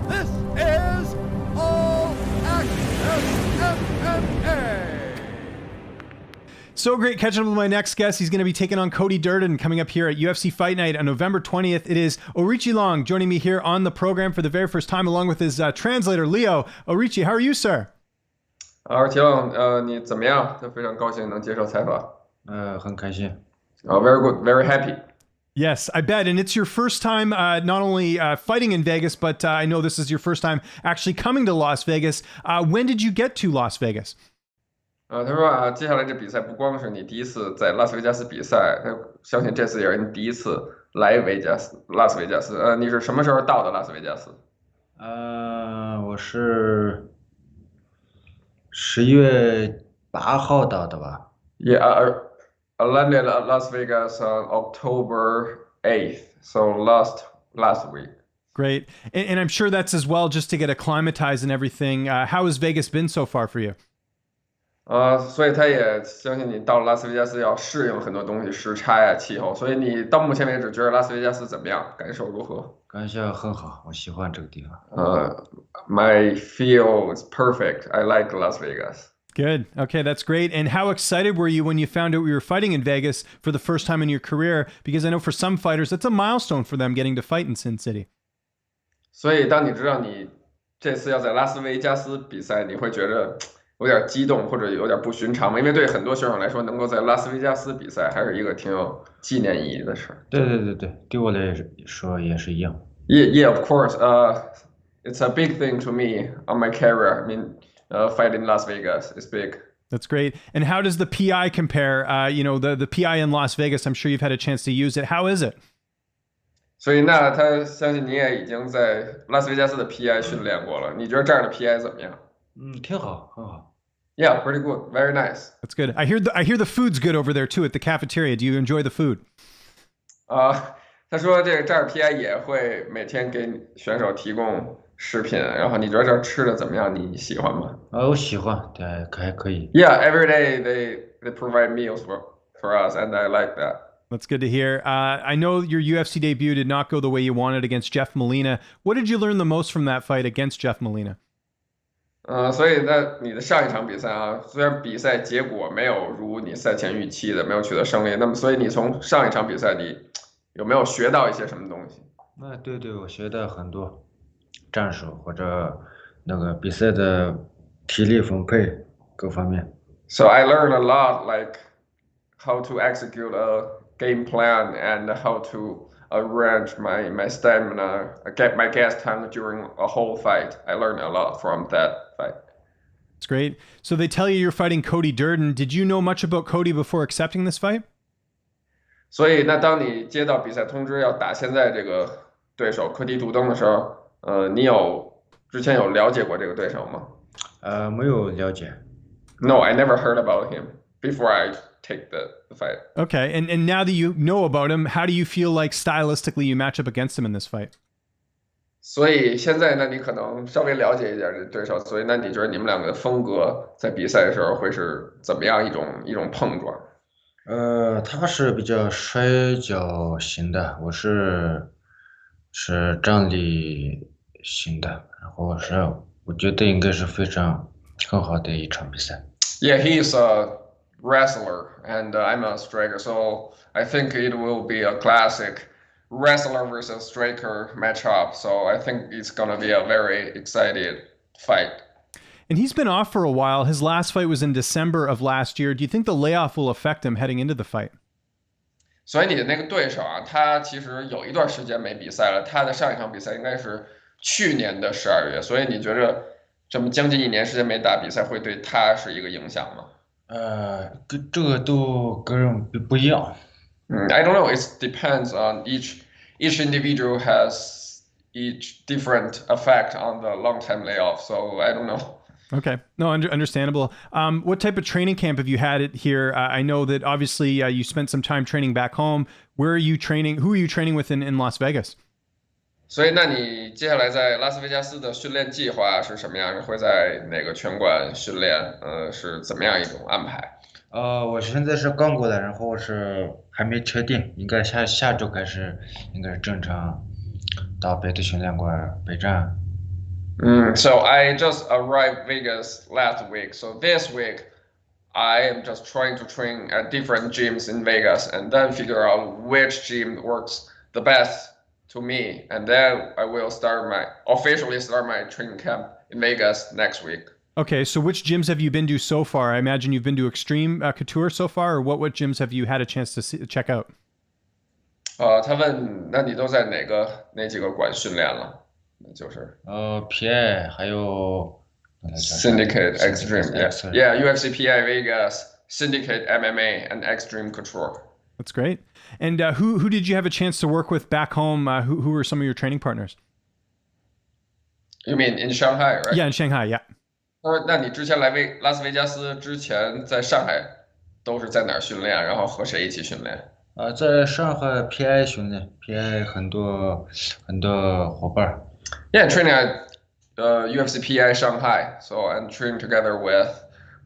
This is All Access MMA. So great catching up with my next guest. He's going to be taking on Cody Durden coming up here at UFC Fight Night on November 20th. It is Aoriqileng joining me here on the program for the very first time, along with his translator, Leo. Aoriqi, how are you, sir? Aoriqileng, 你怎么样？非常高兴能接受采访。很开心。Very good, very happy. Yes, I bet. And it's your first time not only fighting in Vegas, but I know this is your first time actually coming to Las Vegas. When did you get to Las Vegas? 他说接下来这比赛不光是你第一次在拉斯维加斯比赛，他相信这次也是你第一次来拉斯维加斯。你是什么时候到的拉斯维加斯？我是11月8号到的吧。Yeah, I landed at Las Vegas on October 8th, so last week. Great. And I'm sure that's as well just to get acclimatized and everything. How has Vegas been so far for you? 所以他也相信你到了拉斯维加斯要适应很多东西，时差呀、气候。所以你到目前为止觉得拉斯维加斯怎么样？感受如何？感受很好，我喜欢这个地方。My feel is perfect. I like Las Vegas. Good. Okay, that's great. And how excited were you when you found out you were fighting in Vegas for the first time in your career? Because I know for some fighters, that's a milestone for them getting to fight in Sin City. 所以当你知道你这次要在拉斯维加斯比赛，你会觉得有点激动或者有点不寻常吗？因为对很多选手来说，能够在拉斯维加斯比赛还是一个挺有纪念意义的事。对，对我来说也是一样。Yeah, of course. It's a big thing to me on my career. I mean, fighting Las Vegas is big. That's great. And how does the PI compare? The PI in Las Vegas, I'm sure you've had a chance to use it. How is it? 所以那他相信你也已经在拉斯维加斯的 PI 训练过了，你觉得这样的 PI 怎么样？挺好，很好。Yeah, pretty good. Very nice. That's good. I hear the food's good over there too at the cafeteria. Do you enjoy the food? 他说这儿 PI 也会每天给选手提供食品，然后你觉得这儿吃的怎么样？你喜欢吗？我喜欢，对，还可以。Yeah, every day they provide meals for us, and I like that. That's good to hear. I know your UFC debut did not go the way you wanted against Jeff Molina. What did you learn the most from that fight against Jeff Molina? 所以你的上一场比赛虽然比赛结果没有如你赛前预期的，没有取得胜利，那么所以你从上一场比赛你有没有学到一些什么东西？对，我学到很多战术或者那个比赛的体力分配各方面。So I learned a lot, like how to execute a game plan and how to arrange my stamina, get my gas tank during a whole fight. I learned a lot from that fight. That's great. So they tell you you're fighting Cody Durden. Did you know much about Cody before accepting this fight? 所以那当你接到比赛通知要打现在这个对手科迪杜登的时候，你之前有了解过这个对手吗？没有了解。No, I never heard about him before I take the fight. Okay, and now that you know about him, how do you feel like stylistically you match up against him in this fight? 所以现在呢，你可能稍微了解一点这对手，所以那你觉得你们两个的风格在比赛的时候会是怎么样一种碰撞？他是比较摔跤型的，我是站立型的，然后我觉得应该是很好的一场比赛。Yeah, he's a wrestler and I'm a striker, so I think it will be a classic wrestler versus striker matchup. So I think it's gonna be a very excited fight. And he's been off for a while. His last fight was in December of last year. Do you think the layoff will affect him heading into the fight? 所以你的那个对手他其实有一段时间没比赛了，他的上一场比赛应该是去年的12月，所以你觉得这么将近1年时间没打比赛会对他是一个影响吗？这个都个人不一样。I don't know. It depends on each individual has each different effect on the long time layoff. So I don't know. Okay. No, understandable. What type of training camp have you had here? I know that obviously you spent some time training back home. Where are you training? Who are you training with in Las Vegas? 所以那你接下来在拉斯维加斯的训练计划是什么样？会在哪个拳馆训练？是怎么样一种安排？我现在是刚过来，然后还没确定，应该下周开始，应该是正常到别的训练馆备战。So I just arrived Vegas last week. So this week, I am just trying to train at different gyms in Vegas and then figure out which gym works the best to me. And then I will officially start my training camp in Vegas next week. Okay, so which gyms have you been to so far? I imagine you've been to Extreme Couture so far, or what gyms have you had a chance to check out? 他问那你都在哪几个馆训练了？就是PI 还有 Syndicate Extreme, Extreme. yeah, UFC PI Vegas, Syndicate MMA, and Extreme Couture. That's great. And who did you have a chance to work with back home? Who were some of your training partners? You mean in Shanghai, right? Yeah, in Shanghai, yeah. 那你之前来拉斯维加斯之前，在上海都是在哪儿训练？然后和谁一起训练？在上海 PI 训练 ，PI 很多伙伴。Yeah, training at UFC PI Shanghai. So I'm training together with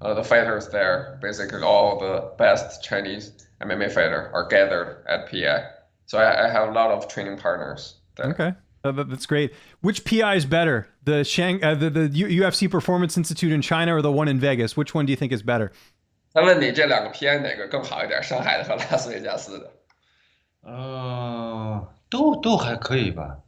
the fighters there. Basically, all the best Chinese MMA fighter are gathered at PI. So I have a lot of training partners there. Okay. That's great. Which PI is better, the UFC Performance Institute in China or the one in Vegas? Which one do you think is better? 他问你这两个 PI 哪个更好一点，上海的和拉斯维加斯的？都还可以吧。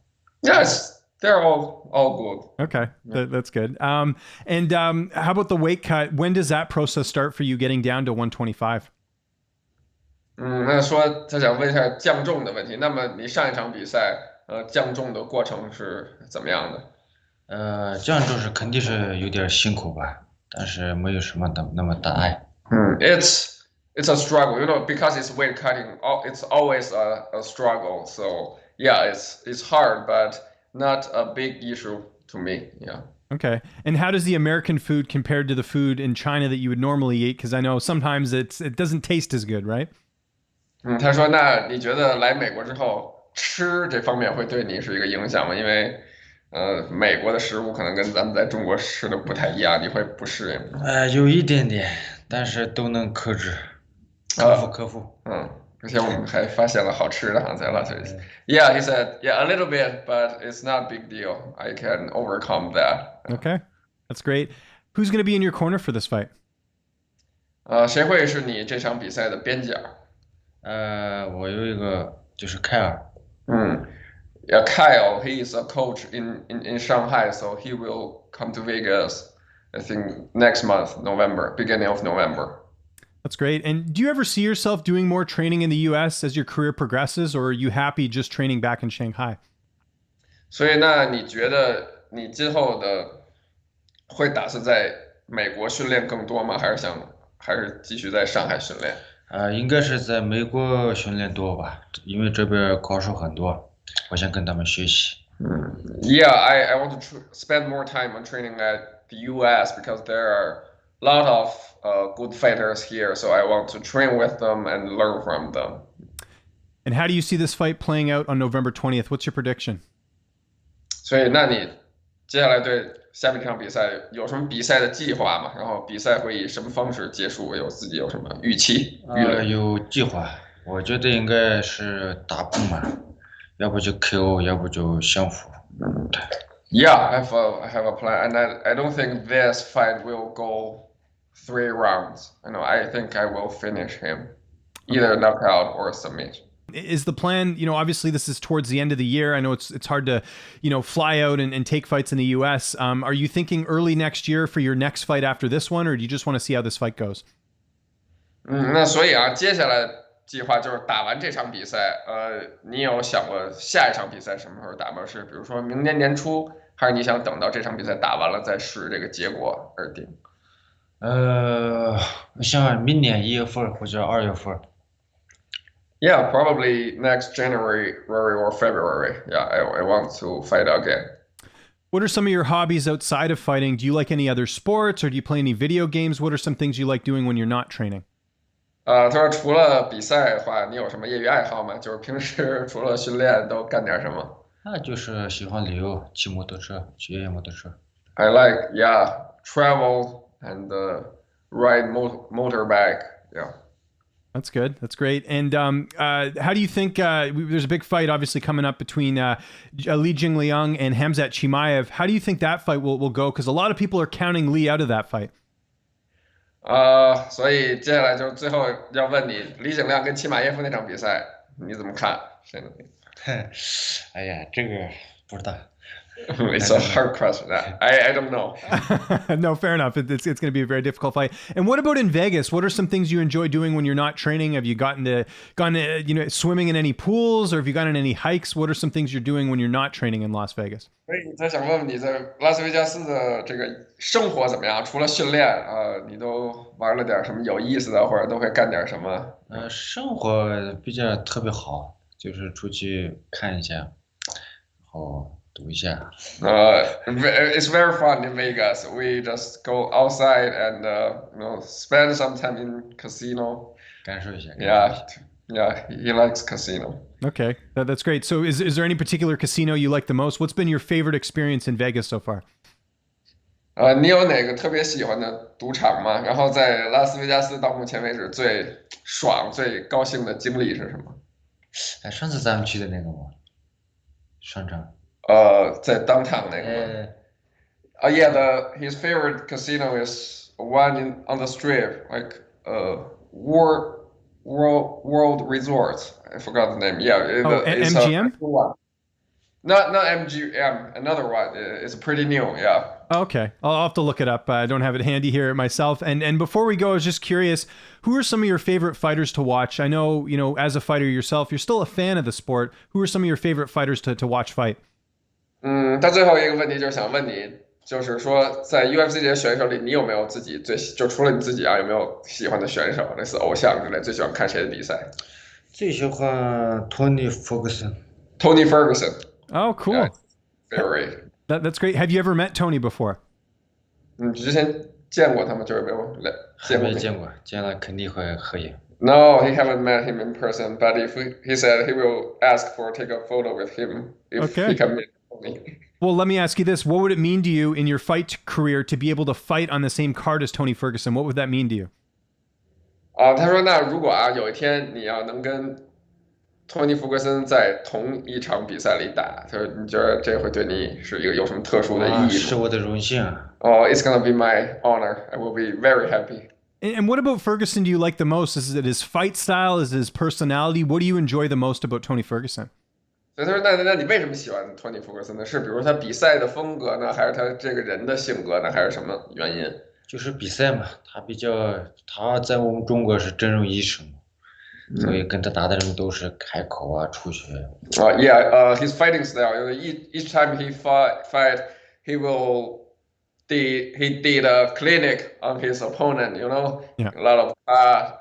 Yes, they're all good. Okay, that's good. And how about the weight cut? When does that process start for you getting down to 125? 那说他想问一下降重的问题。那么你上一场比赛，降重的过程是怎么样的？降重是肯定是有点辛苦吧，但是没有什么那么大碍。It's a struggle, because it's weight cutting. It's always a struggle. So yeah, it's hard, but not a big issue to me. Yeah. Okay. And how does the American food compare to the food in China that you would normally eat? Because I know sometimes it doesn't taste as good, right? 他说，那你觉得来美国之后吃这方面会对你是一个影响吗？因为美国的食物可能跟咱们在中国吃的不太一样，你会不适应。有一点点，但是都能克制，克服。而且我们还发现了好吃的哈，在拉斯维加斯。Yeah, he said, yeah, a little bit, but it's not a big deal. I can overcome that. Okay, that's great. Who's going to be in your corner for this fight? 谁会是你这场比赛的边角？我有一个就是凯尔。Yeah, Kyle, he is a coach in Shanghai, so he will come to Vegas, I think, next month, beginning of November. That's great. And do you ever see yourself doing more training in the U.S. as your career progresses, or are you happy just training back in Shanghai? 所以那你觉得你今后会打算在美国训练更多吗？还是继续在上海训练？应该是在美国训练多吧，因为这边高手很多，我想跟他们学习。Yeah, I want to spend more time on training at the U.S. because there are a lot of good fighters here, so I want to train with them and learn from them. And how do you see this fight playing out on November 20th? What's your prediction? 所以，那你接下来对下面这场比赛有什么比赛的计划吗？然后比赛会以什么方式结束？自己有什么预期？有计划，我觉得应该是打不满，要不就 KO， 要不就降服。Yeah, I have a plan, and I don't think this fight will go 3 rounds. I think I will finish him, either knockout or submission. Is the plan, obviously this is towards the end of the year. I know it's hard to, fly out and take fights in the US. Are you thinking early next year for your next fight after this one, or do you just want to see how this fight goes? 那所以接下来计划就是打完这场比赛，你有想过下一场比赛什么时候打吗？是比如说明年年初，还是你想等到这场比赛打完了再视这个结果而定？我想明年1月份或者2月份。Yeah, probably next January or February. Yeah, I want to fight again. What are some of your hobbies outside of fighting? Do you like any other sports, or do you play any video games? What are some things you like doing when you're not training? 他说除了比赛的话，你有什么业余爱好吗？就是平时除了训练都干点什么？那就是喜欢旅游，骑摩托车，骑越野摩托车。I like, travel and ride motorbike. Yeah. That's good. That's great. And how do you think there's a big fight obviously coming up between Li Jinliang and Khamzat Chimaev? How do you think that fight will go? Because a lot of people are counting Li out of that fight. 所以接下来就最后要问你，李景亮跟齐马耶夫那场比赛你怎么看？谁能赢？哎呀，这个不知道。It's a hard question. I don't know. No, fair enough. It's going to be a very difficult fight. And what about in Vegas? What are some things you enjoy doing when you're not training? Have you gone to swimming in any pools, or have you gone on any hikes? What are some things you're doing when you're not training in Las Vegas? 所以他想问问你在拉斯维加斯的这个生活怎么样？除了训练你都玩了点什么有意思的，或者都会干点什么？生活比较特别好，就是出去看一下，然后读一下。It's very fun in Vegas. We just go outside and spend some time in casino. 感受一下。Yeah, he likes casino. Okay, that's great. So is there any particular casino you like the most? What's been your favorite experience in Vegas so far? 你有哪个特别喜欢的赌场吗？然后在拉斯维加斯到目前为止最爽、最高兴的经历是什么？上次咱们去的那个吗？商场。在downtown那个。Yeah, his favorite casino is one on the strip, like World Resorts. I forgot the name. Yeah. It's MGM? Not MGM. Another one. It's pretty new. Yeah. Okay. I'll have to look it up. I don't have it handy here myself. And before we go, I was just curious, who are some of your favorite fighters to watch? I know, as a fighter yourself, you're still a fan of the sport. Who are some of your favorite fighters to watch fight? 他最后一个问题就是想问你，就是说在 UFC 这些选手里，你有没有自己就除了你自己有没有喜欢的选手，类似偶像之类，最喜欢看谁的比赛？最喜欢 Tony Ferguson. Tony Ferguson. Oh, cool. Yeah, very. That's great. Have you ever met Tony before? 你之前见过他吗？就是没有还没见过，见了肯定会合影。No, he haven't met him in person, but he said he will ask for take a photo with him if he can meet me. Well, let me ask you this. What would it mean to you in your fight career to be able to fight on the same card as Tony Ferguson? What would that mean to you? 他说那如果有一天你要能跟托尼·福格森在同一场比赛里打，他说你觉得这会对你是一个有什么特殊的意义吗？是我的荣幸。It's gonna be my honor. I will be very happy. And what about Ferguson do you like the most? Is it his fight style? Is it his personality? What do you enjoy the most about Tony Ferguson? 所以他说那你为什么喜欢托尼·福格森呢？是比如他比赛的风格呢，还是他这个人的性格呢，还是什么原因？就是比赛嘛，他在我们中国是真正医生，所以跟他打的人都是开口啊出血。Yeah, his fighting style. Each time he fight, he did a clinic on his opponent. Yeah. A lot of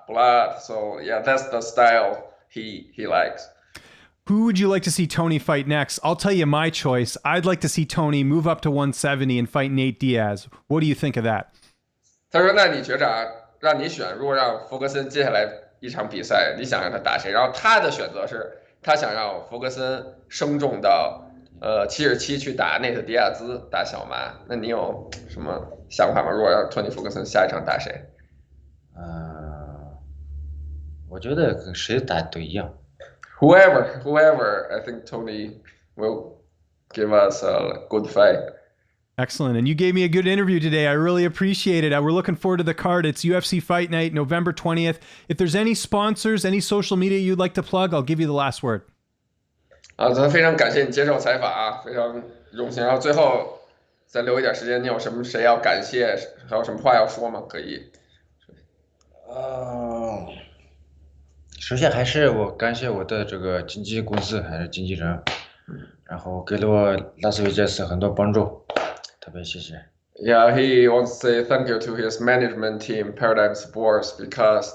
blood. So yeah, that's the style he likes. Who would you like to see Tony fight next? I'll tell you my choice. I'd like to see Tony move up to 170 and fight Nate Diaz. What do you think of that? 他说：“那你觉着让你选，如果让福格森接下来一场比赛，你想让他打谁？然后他的选择是，他想让福格森升重到77去打内特迪亚兹打小马。那你有什么想法吗？如果让托尼福格森下一场打谁？我觉得跟谁打都一样。Whoever, I think Tony will give us a good fight. Excellent. And you gave me a good interview today. I really appreciate it. We're looking forward to the card. It's UFC Fight Night, November 20th. If there's any sponsors, any social media you'd like to plug, I'll give you the last word. 咱非常感谢你接受采访啊，非常荣幸。然后最后再留一点时间，你有谁要感谢，还有什么话要说吗？可以。首先还是我感谢我的这个经纪公司还是经纪人，然后给了我拉斯维加斯很多帮助。特别谢谢。Yeah, he wants to say thank you to his management team, Paradigm Sports, because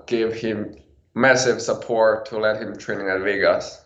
gave him massive support to let him training at Vegas.